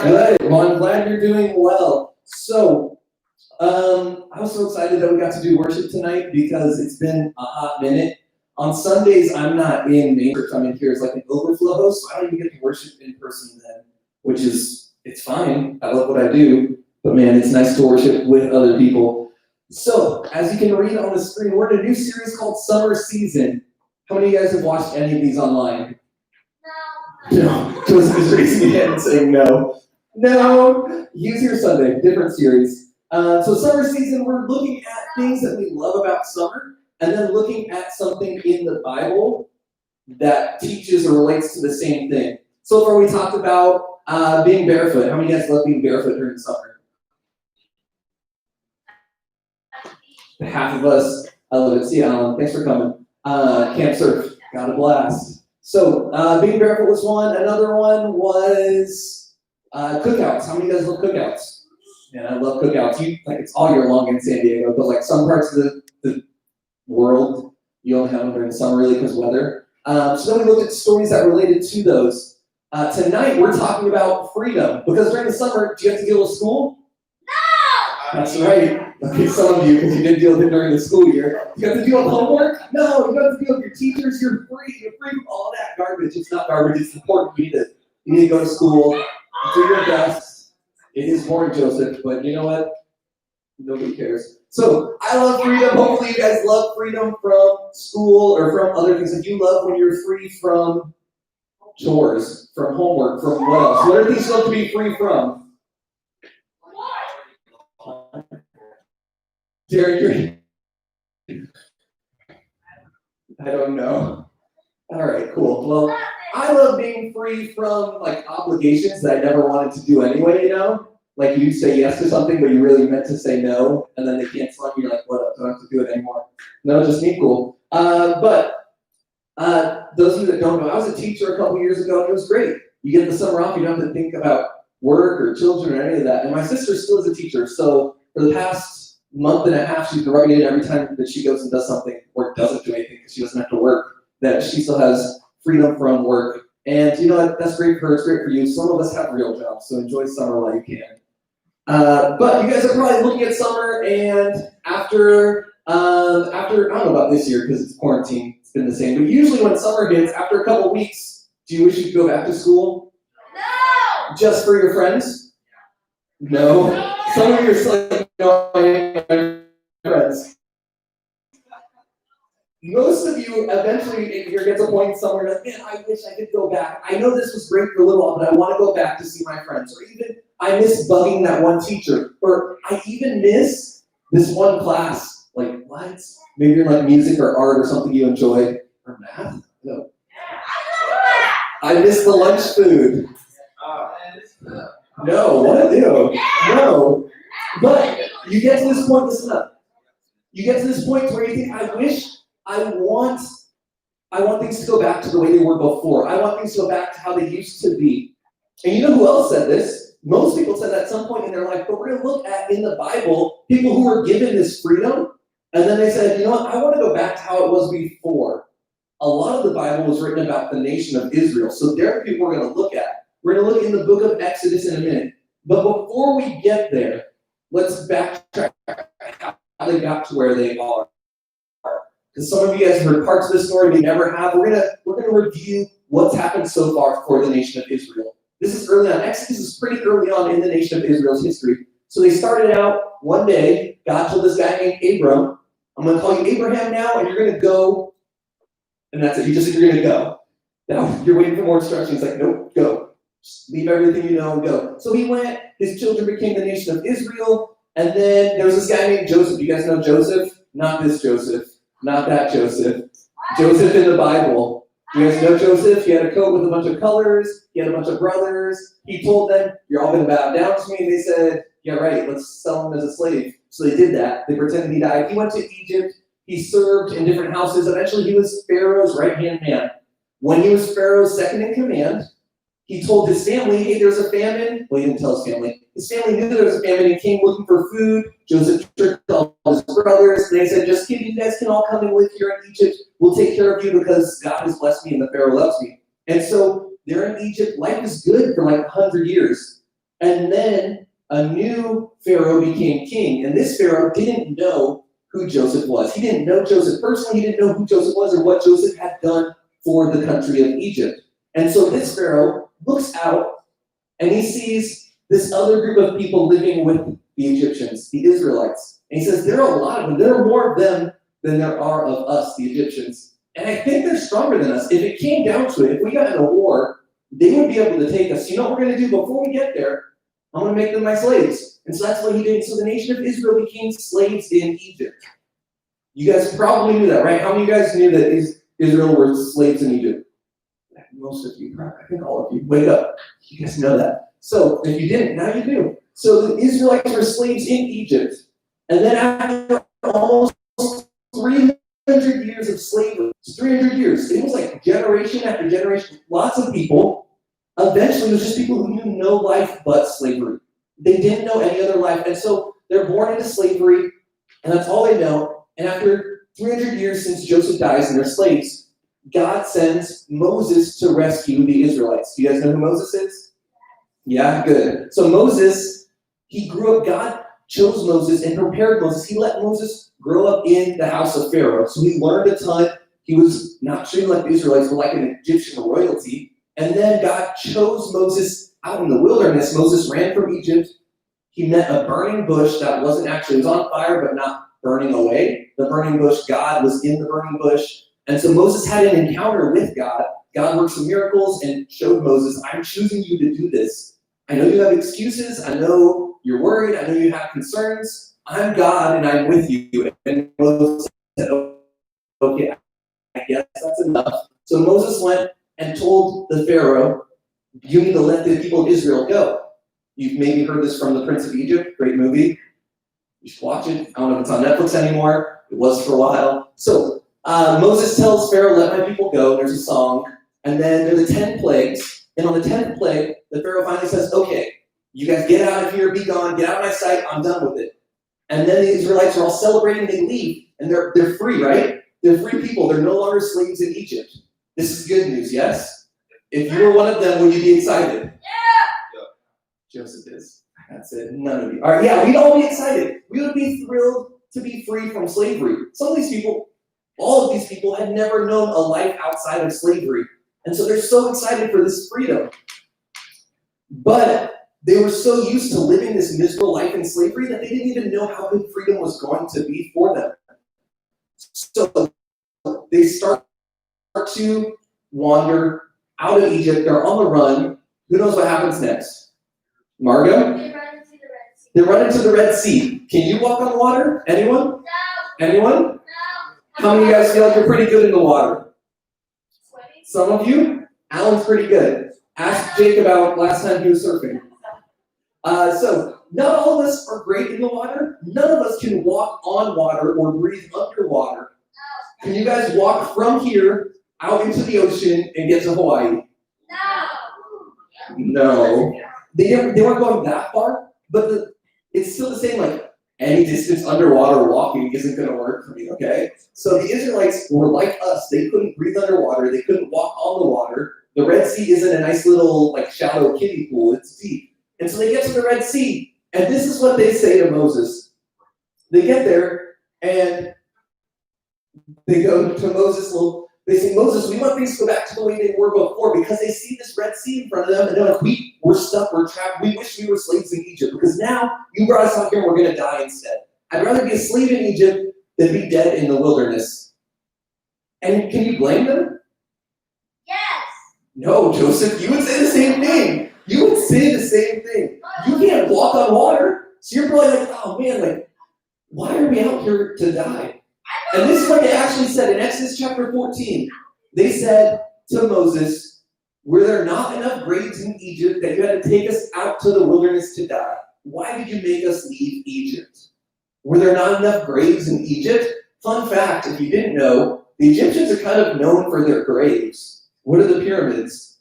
Good. Well, I'm glad you're doing well. So, I was so excited that we got to do worship tonight because it's been a hot minute. On Sundays, I'm not in main church. I'm in here as like an overflow host, so I don't even get to worship in person then, which is, it's fine. I love what I do, but man, it's nice to worship with other people. So, as you can read on the screen, we're in a new series called Summer Season. How many of you guys have watched any of these online? No. Joseph is raising his hand and saying no. No. Use your Sunday, different series. So Summer Season, we're looking at things that we love about summer, and then looking at something in the Bible that teaches or relates to the same thing. So far we talked about being barefoot. How many of you guys love being barefoot during the summer? Half of us. I love it. See you, Alan. Thanks for coming. Camp Surf. Got a blast. So, being barefoot was one. Another one was cookouts. How many of you guys love cookouts? Yeah, I love cookouts. Like it's all year long in San Diego, but like some parts of the world, you only have them during the summer really because weather. So then we looked at stories that related to those. Tonight we're talking about freedom because during the summer, do you have to deal with school? No! That's right. Okay, some of you, because you didn't deal with it during the school year. You have to deal with homework? No, you have to deal with your teachers. You're free from all that garbage. It's not garbage. It's important. You need to go to school, do your best. It is boring, Joseph, but you know what? Nobody cares. So I love freedom. Hopefully you guys love freedom from school or from other things. If you love when you're free from chores, from homework, from what else? What are things you love to be free from? Derek, I don't know. All right, cool. Well, I love being free from like obligations that I never wanted to do anyway, you know? Like you say yes to something, but you really meant to say no, and then they cancel on you, you're like, what, I don't have to do it anymore. No, just me, cool. But those of you that don't know, I was a teacher a couple years ago, and it was great. You get the summer off, you don't have to think about work or children or any of that. And my sister still is a teacher, so for the past month and a half, she's been rubbing it in every time that she goes and does something or doesn't do anything because she doesn't have to work, that she still has freedom from work. And you know what? That's great for her. It's great for you. Some of us have real jobs, so enjoy summer while you can. But you guys are probably looking at summer, and after I don't know about this year because it's quarantine, it's been the same. But usually when summer hits, after a couple weeks, do you wish you could go back to school? No. Just for your friends? No. Some of you are still like, no, friends. Most of you eventually, if you get to a point somewhere, like, man, I wish I could go back. I know this was great for a little while, but I want to go back to see my friends. Or even, I miss bugging that one teacher. Or I even miss this one class. Like, what? Maybe you're like music or art or something you enjoy. Or math? No. I miss the lunch food. No, what do I do? No. But you get to this point, listen up. You get to this point where you think, I want things to go back to the way they were before. I want things to go back to how they used to be. And you know who else said this? Most people said that at some point in their life, but we're going to look at in the Bible, people who were given this freedom, and then they said, you know what, I want to go back to how it was before. A lot of the Bible was written about the nation of Israel, so there are people we're going to look at. We're going to look in the book of Exodus in a minute. But before we get there, let's backtrack how they got to where they are. Because some of you guys have heard parts of this story we never have. We're gonna review what's happened so far for the nation of Israel. This is early on. Exodus is pretty early on in the nation of Israel's history. So they started out one day. God told this guy named Abram, "I'm going to call you Abraham now, and you're going to go." And that's it. He just said you're going to go. Now you're waiting for more instructions. Like, nope, go. Just leave everything you know and go. So he went. His children became the nation of Israel. And then there was this guy named Joseph. You guys know Joseph? Not this Joseph. Not that Joseph. Joseph in the Bible. You guys know Joseph? He had a coat with a bunch of colors. He had a bunch of brothers. He told them, you're all going to bow down to me. And they said, yeah, right, let's sell him as a slave. So they did that. They pretended he died. He went to Egypt. He served in different houses. Eventually, he was Pharaoh's right-hand man. When he was Pharaoh's second in command, he told his family, hey, there's a famine. Well, he didn't tell his family. His family knew there was a famine and came looking for food. Joseph tricked all his brothers. They said, just kidding, you guys can all come and live here in Egypt. We'll take care of you because God has blessed me and the Pharaoh loves me. And so they're in Egypt. Life is good for like 100 years. And then a new Pharaoh became king, and this Pharaoh didn't know who Joseph was. He didn't know Joseph personally, he didn't know who Joseph was or what Joseph had done for the country of Egypt. And so this Pharaoh looks out and he sees this other group of people living with the Egyptians, the Israelites. And he says, there are a lot of them. There are more of them than there are of us, the Egyptians. And I think they're stronger than us. If it came down to it, if we got in a war, they would be able to take us. You know what we're going to do before we get there? I'm going to make them my slaves. And so that's what he did. So the nation of Israel became slaves in Egypt. You guys probably knew that, right? How many of you guys knew that Israel were slaves in Egypt? Most of you, I think all of you. Wake up. You guys know that. So if you didn't, now you do. So the Israelites were slaves in Egypt. And then after almost 300 years of slavery, 300 years, it was like generation after generation, lots of people. Eventually, it was just people who knew no life but slavery. They didn't know any other life. And so they're born into slavery, and that's all they know. And after 300 years since Joseph dies and they're slaves, God sends Moses to rescue the Israelites. Do you guys know who Moses is? Yeah, good. So Moses, he grew up, God chose Moses and prepared Moses. He let Moses grow up in the house of Pharaoh. So he learned a ton. He was not treated like the Israelites, but like an Egyptian royalty. And then God chose Moses out in the wilderness. Moses ran from Egypt. He met a burning bush that wasn't actually, it was on fire, but not burning away. The burning bush, God was in the burning bush. And so Moses had an encounter with God. God worked some miracles and showed Moses, I'm choosing you to do this. I know you have excuses. I know you're worried. I know you have concerns. I'm God and I'm with you. And Moses said, okay, I guess that's enough. So Moses went and told the Pharaoh, you need to let the people of Israel go. You've maybe heard this from The Prince of Egypt, great movie. You should watch it. I don't know if it's on Netflix anymore. It was for a while. So Moses tells Pharaoh, let my people go. There's a song. And then there's the 10 plagues. And on the 10th plague, the Pharaoh finally says, okay, you guys get out of here, be gone, get out of my sight, I'm done with it. And then the Israelites are all celebrating, they leave, and they're free, right? They're free people, they're no longer slaves in Egypt. This is good news, yes? If you were one of them, would you be excited? Yeah. Joseph is. That's it, none of you. All right, yeah, we'd all be excited. We would be thrilled to be free from slavery. Some of these people, all of these people had never known a life outside of slavery. And so they're so excited for this freedom. But they were so used to living this miserable life in slavery that they didn't even know how good freedom was going to be for them. So they start to wander out of Egypt. They're on the run. Who knows what happens next? Margo? They run into the Red Sea. They run into the Red Sea. Can you walk on water? Anyone? No. Anyone? No. How many of you guys feel like you're pretty good in the water? Some of you? Alan's pretty good. Ask Jake about last time he was surfing. So, not all of us are great in the water. None of us can walk on water or breathe underwater. Can you guys walk from here out into the ocean and get to Hawaii? No. They weren't going that far, but it's still the same, like, any distance underwater walking isn't going to work for me, okay? So the Israelites were like us. They couldn't breathe underwater. They couldn't walk on the water. The Red Sea isn't a nice little, like, shallow kiddie pool. It's deep. And so they get to the Red Sea, and this is what they say to Moses. They get there, and they go to Moses. Well, they say, Moses, we want things to go back to the way they were before, because they see this Red Sea in front of them, and they're like, we're stuck, we're trapped. We wish we were slaves in Egypt, because now you brought us out here and we're going to die instead. I'd rather be a slave in Egypt than be dead in the wilderness. And can you blame them? Yes. No, Joseph, you would say the same thing. You would say the same thing. You can't walk on water, so you're probably like, oh man, like, why are we out here to die? And this is what they actually said in Exodus chapter 14. They said to Moses, were there not enough graves in Egypt that you had to take us out to the wilderness to die? Why did you make us leave Egypt? Were there not enough graves in Egypt? Fun fact, if you didn't know, the Egyptians are kind of known for their graves. What are the pyramids?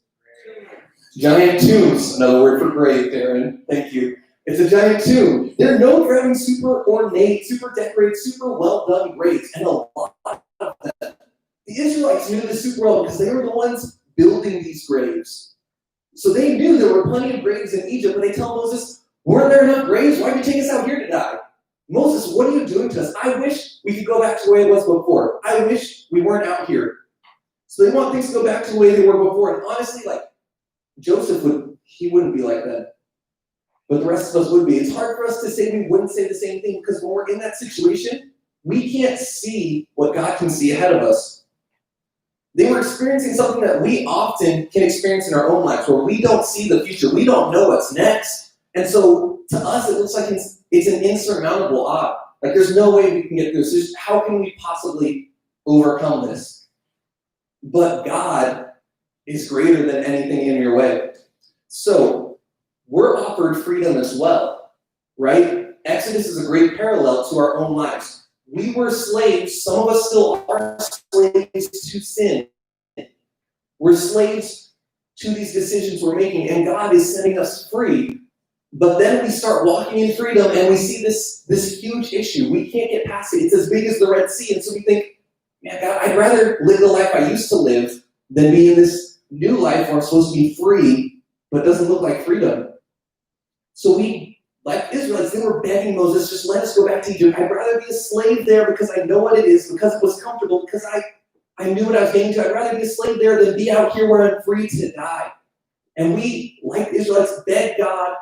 Giant tombs. Another word for grave, Darren. Thank you. It's a giant tomb. They're known for having super ornate, super decorated, super well done graves, and a lot of them. The Israelites knew this super well because they were the ones building these graves. So they knew there were plenty of graves in Egypt, but they tell Moses, weren't there enough graves? Why did you take us out here to die? Moses, what are you doing to us? I wish we could go back to the way it was before. I wish we weren't out here. So they want things to go back to the way they were before. And honestly, like, Joseph wouldn't be like that. But the rest of us would be. It's hard for us to say we wouldn't say the same thing because when we're in that situation, we can't see what God can see ahead of us. They were experiencing something that we often can experience in our own lives, where we don't see the future. We don't know what's next. And so to us, it looks like it's an insurmountable odd. Like there's no way we can get through this. Just how can we possibly overcome this? But God is greater than anything in your way. So we're offered freedom as well, right? Exodus is a great parallel to our own lives. We were slaves. Some of us still are slaves to sin. We're slaves to these decisions we're making, and God is setting us free. But then we start walking in freedom, and we see this huge issue. We can't get past it. It's as big as the Red Sea. And so we think, man, God, I'd rather live the life I used to live than be in this new life where I'm supposed to be free, but doesn't look like freedom. So we, like Israelites, they were begging Moses, just let us go back to Egypt. I'd rather be a slave there because I know what it is, because it was comfortable, because I knew what I was getting to. I'd rather be a slave there than be out here where I'm free to die. And we, like Israelites, beg God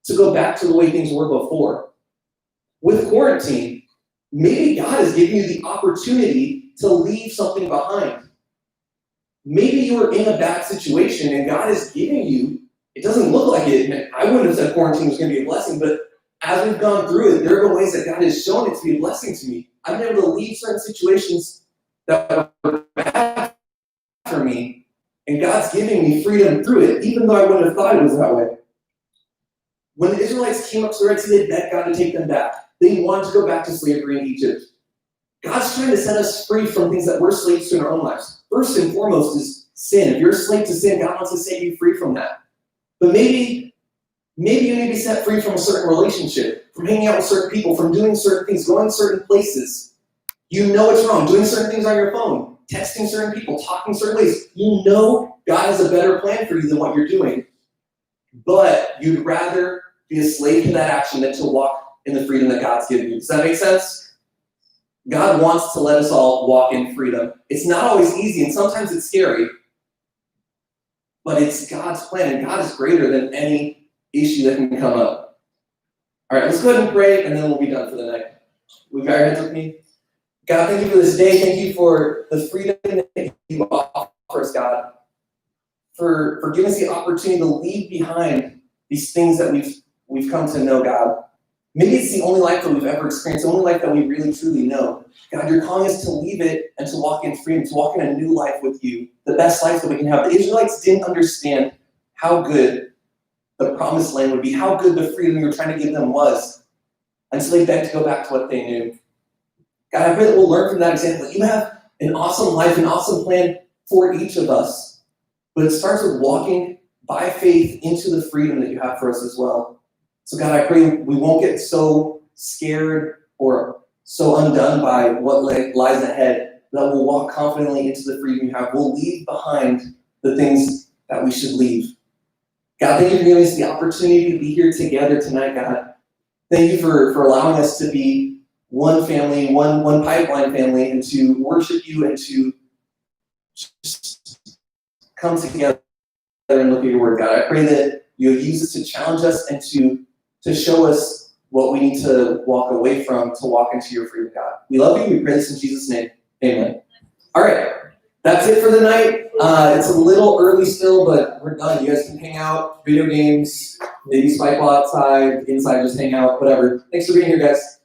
to go back to the way things were before. With quarantine, maybe God is giving you the opportunity to leave something behind. Maybe you were in a bad situation and God is giving you, it doesn't look like it. I wouldn't have said quarantine was going to be a blessing, but as we've gone through it, there have been ways that God has shown it to be a blessing to me. I've been able to leave certain situations that were bad for me, and God's giving me freedom through it, even though I wouldn't have thought it was that way. When the Israelites came up to the Red Sea, they begged God to take them back. They wanted to go back to slavery in Egypt. God's trying to set us free from things that we're slaves to in our own lives. First and foremost is sin. If you're a slave to sin, God wants to set you free from that. But maybe you need to be set free from a certain relationship, from hanging out with certain people, from doing certain things, going certain places. You know it's wrong, doing certain things on your phone, texting certain people, talking certain ways. You know God has a better plan for you than what you're doing. But you'd rather be a slave to that action than to walk in the freedom that God's given you. Does that make sense? God wants to let us all walk in freedom. It's not always easy, and sometimes it's scary. But it's God's plan, and God is greater than any issue that can come up. All right, let's go ahead and pray, and then we'll be done for the night. We've got our heads with me. God, thank you for this day. Thank you for the freedom that you offer us, God. For giving us the opportunity to leave behind these things that we've come to know, God. Maybe it's the only life that we've ever experienced, the only life that we really truly know. God, you're calling us to leave it and to walk in freedom, to walk in a new life with you, the best life that we can have. The Israelites didn't understand how good the promised land would be, how good the freedom you were trying to give them was. And so they begged to go back to what they knew. God, I pray that we'll learn from that example. You have an awesome life, an awesome plan for each of us. But it starts with walking by faith into the freedom that you have for us as well. So God, I pray we won't get so scared or so undone by what lies ahead, that we'll walk confidently into the freedom you have. We'll leave behind the things that we should leave. God, thank you for giving us the opportunity to be here together tonight, God. Thank you for allowing us to be one family, one pipeline family, and to worship you and to just come together and look at your word, God. I pray that you'll use this to challenge us and to show us what we need to walk away from to walk into your freedom, God. We love you. We pray this in Jesus' name. Amen. All right. That's it for the night. It's a little early still, but we're done. You guys can hang out, video games, maybe spike ball outside, inside, just hang out, whatever. Thanks for being here, guys.